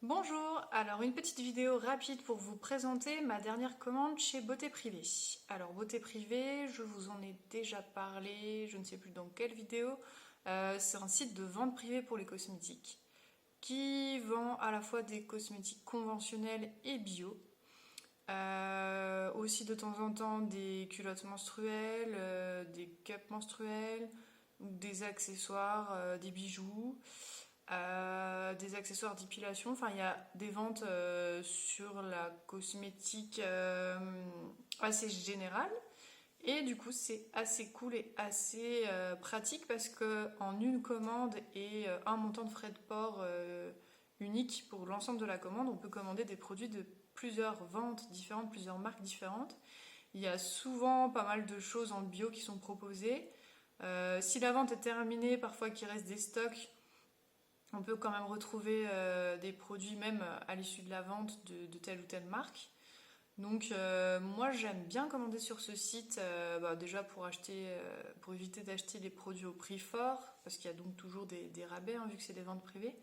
Bonjour, alors une petite vidéo rapide pour vous présenter ma dernière commande chez Beauté Privée. Alors Beauté Privée, je vous en ai déjà parlé, je ne sais plus dans quelle vidéo. C'est un site de vente privée pour les cosmétiques qui vend à la fois des cosmétiques conventionnels et bio. Aussi de temps en temps des culottes menstruelles, des cups menstruels, des accessoires, des bijoux. Des accessoires d'épilation. Enfin, il y a des ventes sur la cosmétique assez générale. Et du coup, c'est assez cool et assez pratique parce que en une commande et un montant de frais de port unique pour l'ensemble de la commande, on peut commander des produits de plusieurs ventes différentes, plusieurs marques différentes. Il y a souvent pas mal de choses en bio qui sont proposées. Si la vente est terminée, parfois qu'il reste des stocks, on peut quand même retrouver des produits même à l'issue de la vente de telle ou telle marque. Donc moi j'aime bien commander sur ce site déjà pour éviter d'acheter les produits au prix fort parce qu'il y a donc toujours des rabais vu que c'est des ventes privées.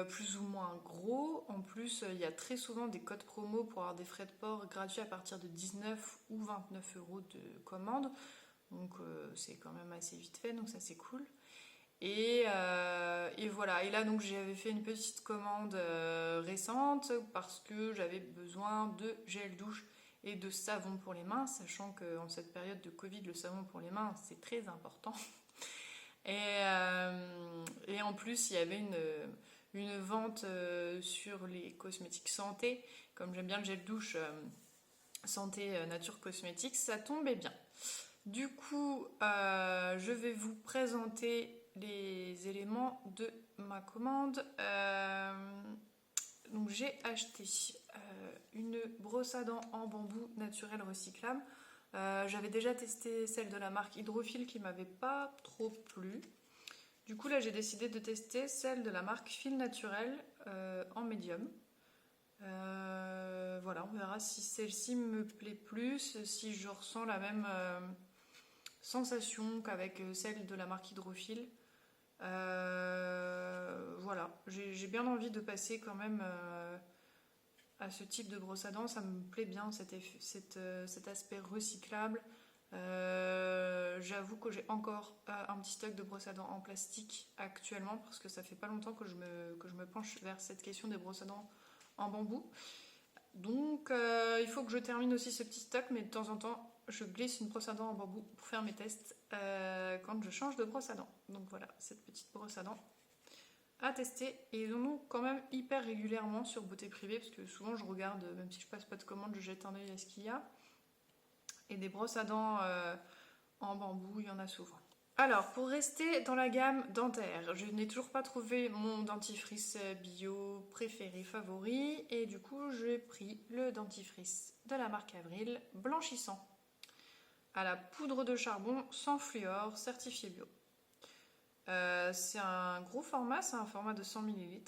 Plus ou moins gros. En plus, il y a très souvent des codes promo pour avoir des frais de port gratuits à partir de 19 ou 29 euros de commande. Donc c'est quand même assez vite fait, donc ça c'est cool. Et voilà, et là donc j'avais fait une petite commande récente parce que j'avais besoin de gel douche et de savon pour les mains, sachant qu'en cette période de Covid, le savon pour les mains c'est très important. Et en plus, il y avait une vente sur les cosmétiques santé, comme j'aime bien le gel douche santé nature cosmétique, ça tombait bien. Du coup, je vais vous présenter les éléments de ma commande. Donc j'ai acheté une brosse à dents en bambou naturel recyclable. J'avais déjà testé celle de la marque Hydrophile qui m'avait pas trop plu. Du coup là j'ai décidé de tester celle de la marque Fil Naturel en médium. Voilà, on verra si celle-ci me plaît plus, si je ressens la même sensation qu'avec celle de la marque Hydrophile. Voilà, j'ai bien envie de passer quand même à ce type de brosse à dents. Ça me plaît bien cet aspect recyclable. J'avoue que j'ai encore un petit stock de brosses à dents en plastique actuellement parce que ça fait pas longtemps que je me penche vers cette question des brosses à dents en bambou. Donc il faut que je termine aussi ce petit stock, mais de temps en temps je glisse une brosse à dents en bambou pour faire mes tests quand je change de brosse à dents. Donc voilà, cette petite brosse à dents à tester. Et ils en ont quand même hyper régulièrement sur Beauté Privée, parce que souvent je regarde, même si je passe pas de commande, je jette un œil à ce qu'il y a. Et des brosses à dents en bambou, il y en a souvent. Alors, pour rester dans la gamme dentaire, je n'ai toujours pas trouvé mon dentifrice bio préféré favori. Et du coup, j'ai pris le dentifrice de la marque Avril, blanchissant, à la poudre de charbon sans fluor, certifié bio. C'est un gros format, c'est un format de 100 ml.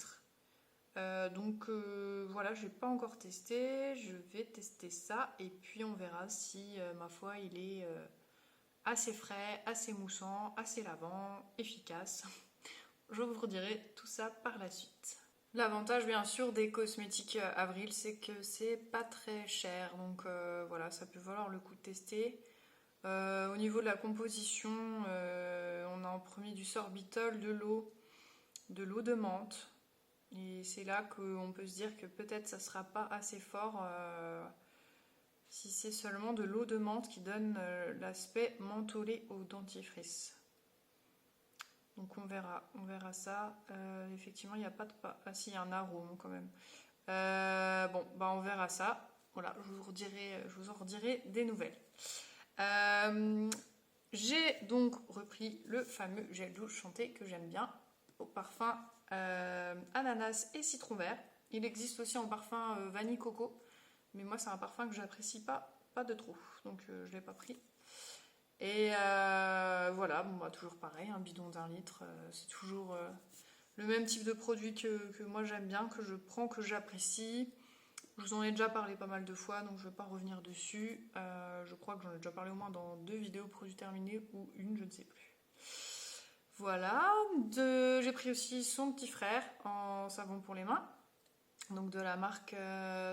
Donc voilà, je n'ai pas encore testé, je vais tester ça et puis on verra si, ma foi, il est assez frais, assez moussant, assez lavant, efficace. Je vous redirai tout ça par la suite. L'avantage bien sûr des cosmétiques Avril, c'est que c'est pas très cher, donc voilà, ça peut valoir le coup de tester. Au niveau de la composition, on a en premier du sorbitol, de l'eau de menthe. Et c'est là qu'on peut se dire que peut-être ça sera pas assez fort si c'est seulement de l'eau de menthe qui donne l'aspect mentholé au dentifrice. Donc on verra ça. Effectivement, il n'y a pas de... Ah si, il y a un arôme quand même. Bon, bah on verra ça. Voilà, je vous en redirai des nouvelles. J'ai donc repris le fameux gel douche santé que j'aime bien, au parfum ananas et citron vert. Il existe aussi en parfum vanille coco, mais moi c'est un parfum que j'apprécie pas de trop, donc je ne l'ai pas pris. Et voilà, bon, bah, toujours pareil, un bidon d'1 litre, c'est toujours le même type de produit que moi j'aime bien, que je prends, que j'apprécie. Je vous en ai déjà parlé pas mal de fois, donc je ne vais pas revenir dessus. Je crois que j'en ai déjà parlé au moins dans 2 vidéos produits terminés ou une, je ne sais plus. Voilà, j'ai pris aussi son petit frère en savon pour les mains. donc de la marque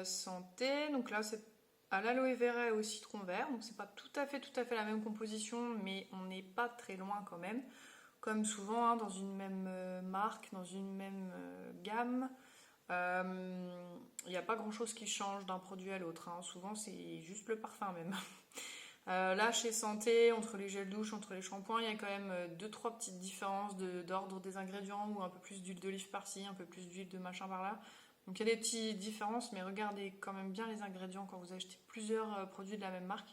Santé. Donc là, c'est à l'aloe vera et au citron vert. Donc c'est pas tout à fait la même composition, mais on n'est pas très loin quand même. Comme souvent, hein, dans une même marque, dans une même gamme, il n'y a pas grand chose qui change d'un produit à l'autre, hein. Souvent, c'est juste le parfum même. Là, chez Santé, entre les gels douche, entre les shampoings, il y a quand même 2-3 petites différences d'ordre des ingrédients, ou un peu plus d'huile d'olive par-ci, un peu plus d'huile de machin par-là. Donc il y a des petites différences, mais regardez quand même bien les ingrédients quand vous achetez plusieurs produits de la même marque.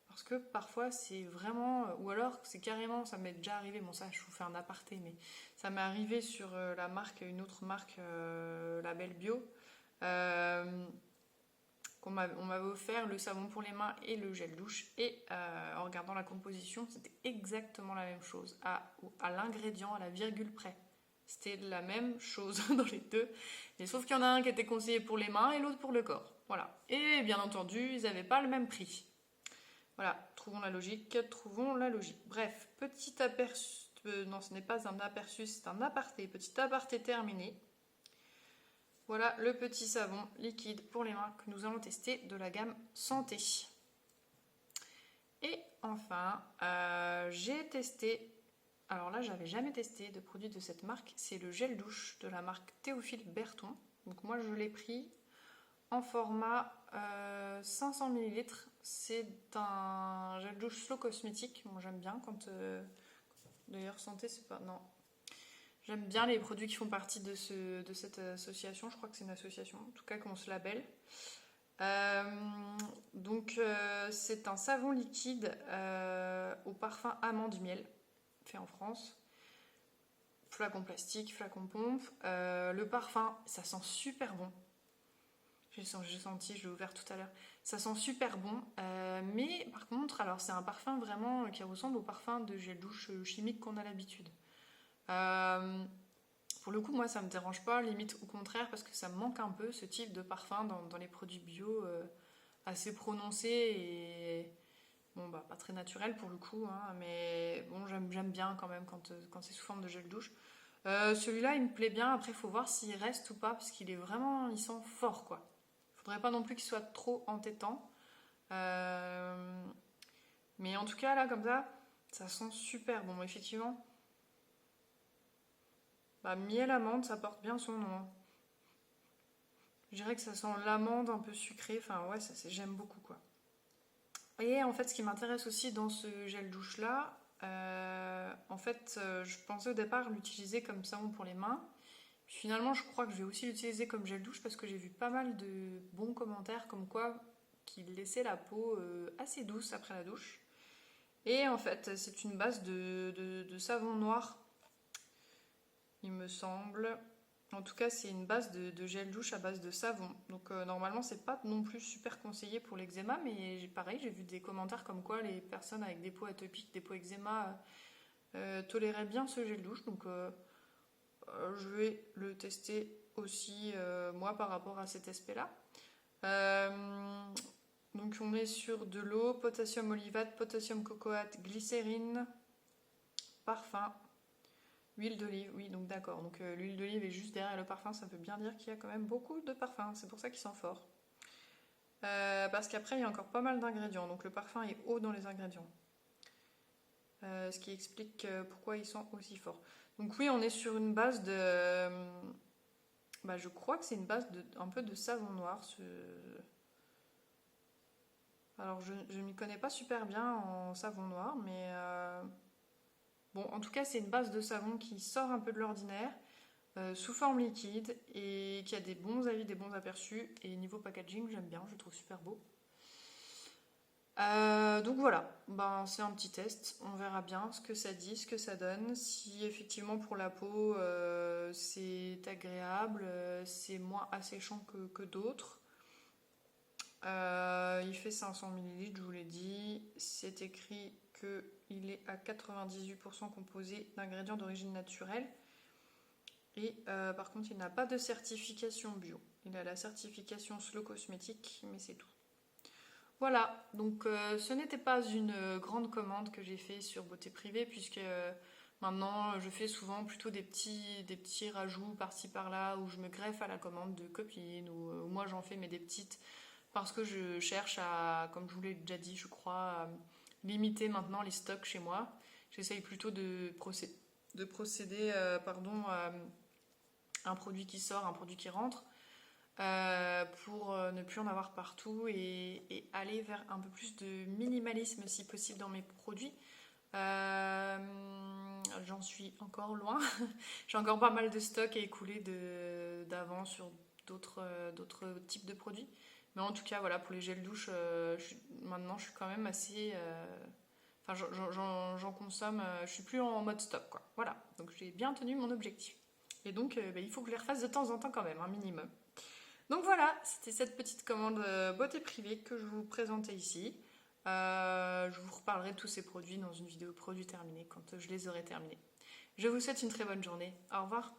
Parce que parfois c'est vraiment, ou alors c'est carrément, ça m'est déjà arrivé, bon ça je vous fais un aparté, mais ça m'est arrivé sur la marque, une autre marque, Label Bio, euh, on m'avait offert le savon pour les mains et le gel douche, et en regardant la composition, c'était exactement la même chose, à l'ingrédient, à la virgule près. C'était la même chose dans les deux, mais sauf qu'il y en a un qui était conseillé pour les mains et l'autre pour le corps. Voilà. Et bien entendu, ils n'avaient pas le même prix. Voilà, trouvons la logique, trouvons la logique. Bref, petit aperçu, non ce n'est pas un aperçu, c'est un aparté, petit aparté terminé. Voilà le petit savon liquide pour les mains que nous allons tester de la gamme Santé. Et enfin, j'ai testé, alors là j'avais jamais testé de produit de cette marque, c'est le gel douche de la marque Théophile Berton. Donc moi je l'ai pris en format 500 ml. C'est un gel douche slow cosmétique. Moi j'aime bien quand... D'ailleurs Santé c'est pas... Non. J'aime bien les produits qui font partie de cette association. Je crois que c'est une association, en tout cas qu'on se labelle. Donc c'est un savon liquide au parfum amande miel, fait en France. Flacon plastique, flacon pompe. Le parfum, ça sent super bon. J'ai senti, je l'ai ouvert tout à l'heure. Ça sent super bon. Mais par contre, alors c'est un parfum vraiment qui ressemble au parfum de gel douche chimique qu'on a l'habitude. Pour le coup, moi, ça me dérange pas, limite au contraire, parce que ça me manque un peu ce type de parfum dans les produits bio, assez prononcé et bon, bah, pas très naturel pour le coup, hein, mais bon, j'aime bien quand même quand c'est sous forme de gel douche. Celui-là, il me plaît bien. Après, il faut voir s'il reste ou pas, parce qu'il est vraiment, il sent fort, quoi. Faudrait pas non plus qu'il soit trop entêtant. Mais en tout cas, là, comme ça sent super bon. Effectivement, bah, miel amande, ça porte bien son nom, hein. Je dirais que ça sent l'amande un peu sucrée. Enfin, ouais, j'aime beaucoup, quoi. Et en fait, ce qui m'intéresse aussi dans ce gel douche-là, je pensais au départ l'utiliser comme savon pour les mains. Puis finalement, je crois que je vais aussi l'utiliser comme gel douche parce que j'ai vu pas mal de bons commentaires comme quoi qu'il laissait la peau assez douce après la douche. Et en fait, c'est une base de savon noir, il me semble. En tout cas, c'est une base de gel douche à base de savon. Donc normalement, c'est pas non plus super conseillé pour l'eczéma, mais pareil, j'ai vu des commentaires comme quoi les personnes avec des peaux atopiques, des peaux eczéma toléraient bien ce gel douche. Donc je vais le tester aussi moi par rapport à cet aspect-là. Donc on est sur de l'eau, potassium olivate, potassium cocoate, glycérine, parfum, huile d'olive. Oui, donc d'accord. Donc l'huile d'olive est juste derrière le parfum, ça veut bien dire qu'il y a quand même beaucoup de parfum. C'est pour ça qu'il sent fort. Parce qu'après il y a encore pas mal d'ingrédients. Donc le parfum est haut dans les ingrédients. Ce qui explique pourquoi il sent aussi fort. Donc oui, on est sur une base de... je crois que c'est une base un peu de savon noir. Alors je ne m'y connais pas super bien en savon noir, mais bon, en tout cas c'est une base de savon qui sort un peu de l'ordinaire, sous forme liquide et qui a des bons avis, des bons aperçus. Et niveau packaging, j'aime bien, je le trouve super beau. Donc voilà, c'est un petit test, on verra bien ce que ça dit, ce que ça donne, si effectivement pour la peau c'est agréable, c'est moins asséchant que d'autres. Il fait 500 ml, je vous l'ai dit, c'est écrit qu'il est à 98% composé d'ingrédients d'origine naturelle et par contre il n'a pas de certification bio, il a la certification Slow Cosmétique, mais c'est tout. Voilà, donc ce n'était pas une grande commande que j'ai fait sur Beauté Privée puisque Maintenant, je fais souvent plutôt des petits rajouts par-ci par-là où je me greffe à la commande de copines ou moi j'en fais mais des petites parce que je cherche à, comme je vous l'ai déjà dit, je crois, à limiter maintenant les stocks chez moi. J'essaye plutôt de procéder pardon, à un produit qui sort, un produit qui rentre pour ne plus en avoir partout et aller vers un peu plus de minimalisme si possible dans mes produits. J'en suis encore loin. J'ai encore pas mal de stocks à écouler d'avant sur d'autres types de produits. Mais en tout cas, voilà, pour les gels douche, maintenant je suis quand même assez. Enfin, j'en consomme, je suis plus en mode stock, quoi. Voilà, donc j'ai bien tenu mon objectif. Et donc, bah, il faut que je les refasse de temps en temps quand même, un minimum. Donc voilà, c'était cette petite commande beauté privée que je vous présentais ici. Je vous reparlerai de tous ces produits dans une vidéo produits terminés quand je les aurai terminés. Je vous souhaite une très bonne journée. Au revoir.